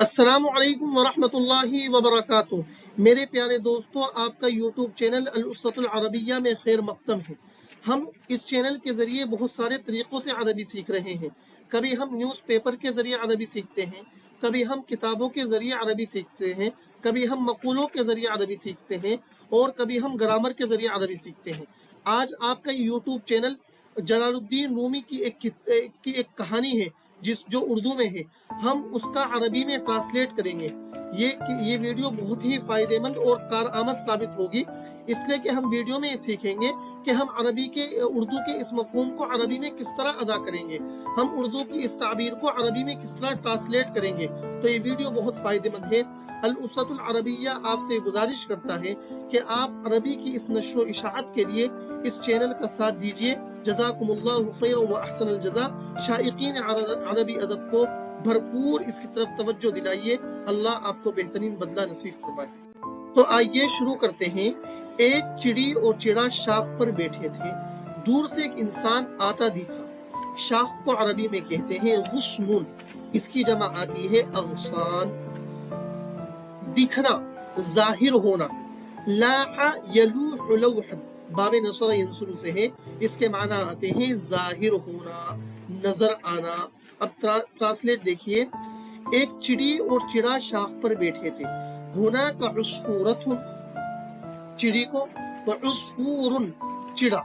السلام علیکم ورحمۃ اللہ وبرکاتہ۔ میرے پیارے دوستوں، آپ کا یوٹیوب چینل الاسوۃ العربیہ میں خیر مقدم ہے۔ ہم اس چینل کے ذریعے بہت سارے طریقوں سے عربی سیکھ رہے ہیں۔ کبھی ہم نیوز پیپر کے ذریعے عربی سیکھتے ہیں، کبھی ہم کتابوں کے ذریعے عربی سیکھتے ہیں، کبھی ہم مقولوں کے ذریعے عربی سیکھتے ہیں، اور کبھی ہم گرامر کے ذریعے عربی سیکھتے ہیں۔ آج آپ کا یوٹیوب چینل جلال الدین رومی کی ایک کہانی ہے جو اردو میں ہے، ہم اس کا عربی میں ٹرانسلیٹ کریں گے۔ یہ ویڈیو بہت ہی فائدہ مند اور کارآمد ثابت ہوگی، اس لیے کہ ہم ویڈیو میں سیکھیں گے کہ ہم اردو کے اس مفہوم کو عربی میں کس طرح ادا کریں گے، ہم اردو کی اس تعبیر کو عربی میں کس طرح ٹرانسلیٹ کریں گے۔ تو یہ ویڈیو بہت فائدہ مند ہے۔ الاسوۃ العربیہ آپ سے گزارش کرتا ہے کہ آپ عربی کی اس نشر و اشاعت کے لیے اس چینل کا ساتھ دیجیے۔ جزاکم اللہ خیر و احسن الجزا۔ شائقین عربی ادب کو بھرپور اس کی طرف توجہ دلائیے، اللہ آپ کو بہترین بدلہ نصیب فرمائے۔ تو آئیے شروع کرتے ہیں۔ ایک چڑی اور چڑا شاخ پر بیٹھے تھے، دور سے ایک انسان آتا دکھا۔ شاخ کو عربی میں کہتے ہیں غصن، اس کی جمع آتی ہے اغصان۔ دکھنا، ظاہر ہونا۔ لاح یلوح لوحا، باب نصر ینصر سے ہے، اس کے معنی آتے ہیں ظاہر ہونا، نظر آنا۔ اب ٹرانسلیٹ دیکھیے۔ ایک چڑی اور چڑا شاخ پر بیٹھے تھے۔ ہناک عصفورۃ، چڑی کو، وعصفور، چڑا۔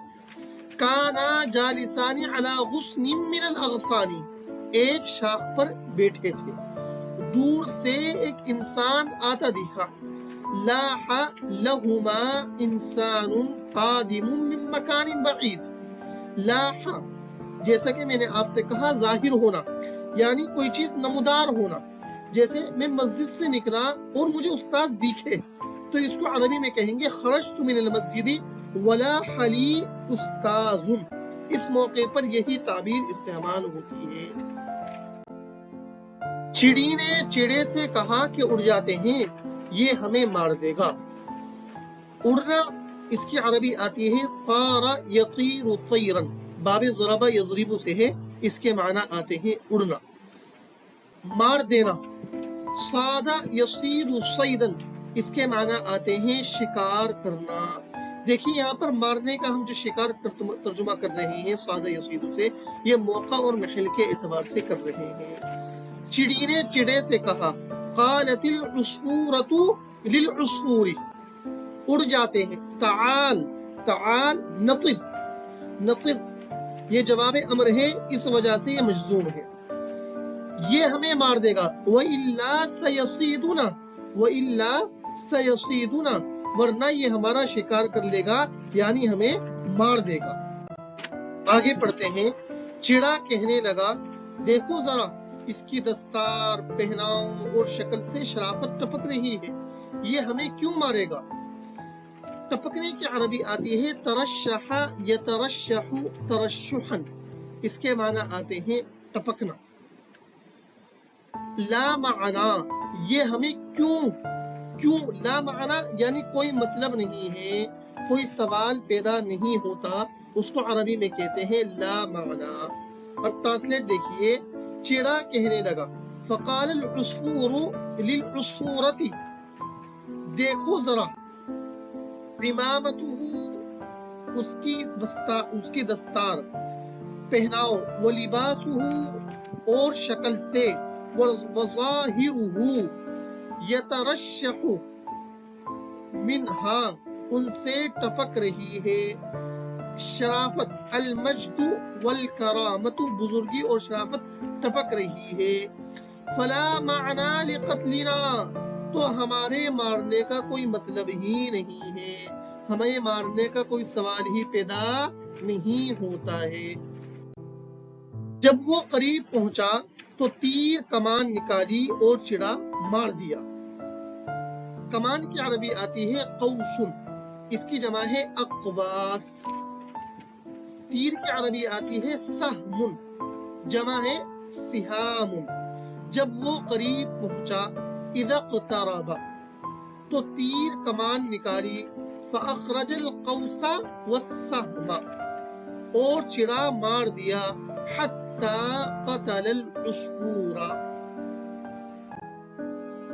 کانا جالسان علی غصن من الاغصان، ایک شاخ پر بیٹھے تھے، دور سے ایک انسان آتا دکھا۔ لاح لہما انسان قادم من مکان بعید۔ لاح، جیسا کہ میں نے آپ سے کہا، ظاہر ہونا، یعنی کوئی چیز نمودار ہونا۔ جیسے میں مسجد سے نکلا اور مجھے استاذ دکھے تو اس کو عربی میں کہیں گے خرجت من المسجد ولاح لی استاذ۔ اس موقع پر یہی تعبیر استعمال ہوتی ہے۔ چڑی نے چڑے سے کہا کہ اڑ جاتے ہیں، یہ ہمیں مار دے گا۔ اڑنا، اس کی عربی آتی ہے طار یطیر طیرا، باب ضرب یضرب سے ہے، اس کے معنی آتے ہیں اڑنا، مار دینا۔ صاد یصید صیدا، اس کے معنی آتے ہیں شکار کرنا۔ دیکھیے یہاں پر مارنے کا ہم جو شکار ترجمہ کر رہے ہیں صاد یصید سے، یہ موقع اور محل کے اعتبار سے کر رہے ہیں۔ چڑی نے چڑے سے کہا، قالت العصفورۃ للعصفور، اڑ جاتے ہیں۔ تعال، تعال نطر، نطر یہ جواب امر ہے، اس وجہ سے یہ مجزوم ہے، یہ ہمیں مار دے گا۔ وَإِلَّا سَيَصِيدُنَا، وَإِلَّا سَيَصِيدُنَا، ورنہ یہ ہمارا شکار کر لے گا، یعنی ہمیں مار دے گا۔ آگے پڑھتے ہیں۔ چڑا کہنے لگا، دیکھو ذرا، اس کی دستار، پہناؤ اور شکل سے شرافت ٹپک رہی ہے، یہ ہمیں کیوں مارے گا؟ ٹپکنے کی عربی آتی ہے ترشح یترشح ترشحا، اس کے معنی آتے ہیں ٹپکنا۔ لا معنی، یہ ہمیں کیوں، لا معنی یعنی کوئی مطلب نہیں ہے، کوئی سوال پیدا نہیں ہوتا، اس کو عربی میں کہتے ہیں لا معنی۔ اب ٹرانسلیٹ دیکھیے۔ چڑا کہنے لگا، فقال العصفور للعصفورۃ، دیکھو ذرا، عمامتہ، اس کی دستار، پہناؤ، ولباسہ، اور شکل سے، وظاہرہ، یترشح، منہا، ان سے ٹپک رہی ہے، شرافت، المجد والکرامت، بزرگی اور شرافت ٹپک رہی ہے۔ فلا معنی لقتلنا، تو ہمارے مارنے کا کوئی مطلب ہی نہیں ہے، ہمیں مارنے کا کوئی سوال ہی پیدا نہیں ہوتا ہے۔ جب وہ قریب پہنچا تو تیر کمان نکالی اور چڑا مار دیا۔ کمان کی عربی آتی ہے قوس، اس کی جمع ہے اقواس۔ تیر کی عربی آتی ہے سہم، جمع ہے سہام۔ جب وہ قریب پہنچا، اذا اقترب، تو تیر کمان نکالی، فاخرج القوس والسہم، اور چڑا مار دیا، حتی قتل العصفور،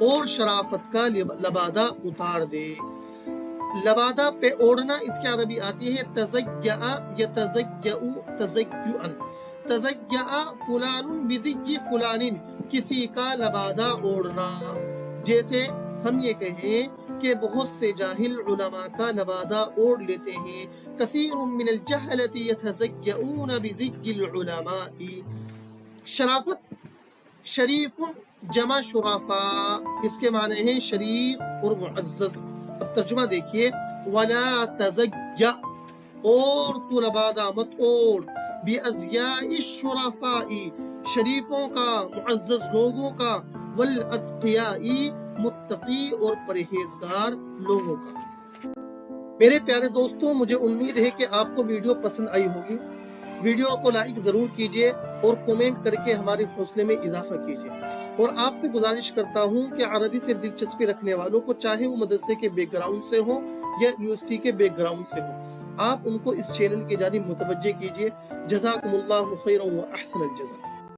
اور شرافت کا لبادہ اتار دے۔ لبادہ پہ اوڑھنا اس کی عربی آتی ہے تزیع یتزیع تزیعا، تزیع فلان بزی فلان، کسی کا لبادہ اوڑھنا۔ جیسے ہم یہ کہیں کہ بہت سے جاہل علماء کا لبادہ اوڑھ لیتے ہیں، کثیر من الجہلۃ یتزیعون بزی العلماء۔ شرافت، شریف جمع شرفا، اس کے معنی ہیں شریف اور معزز۔ اب ترجمہ دیکھیے، ولا تزیع، اور تو لبادہ مت اوڑھ، بازیاء الشرفاء، شریفوں کا، معزز لوگوں کا، والاتقیاء، متقی اور پرہیزگار لوگوں کا۔ میرے پیارے دوستوں، مجھے امید ہے کہ آپ کو ویڈیو پسند آئی ہوگی۔ ویڈیو کو لائک ضرور کیجئے اور کومنٹ کر کے ہمارے حوصلے میں اضافہ کیجئے۔ اور آپ سے گزارش کرتا ہوں کہ عربی سے دلچسپی رکھنے والوں کو، چاہے وہ مدرسے کے بیک گراؤنڈ سے ہو یا یونیورسٹی کے بیک گراؤنڈ سے ہو، آپ ان کو اس چینل کی جانب متوجہ کیجئے۔ جزاکم اللہ خیرا و احسن الجزا۔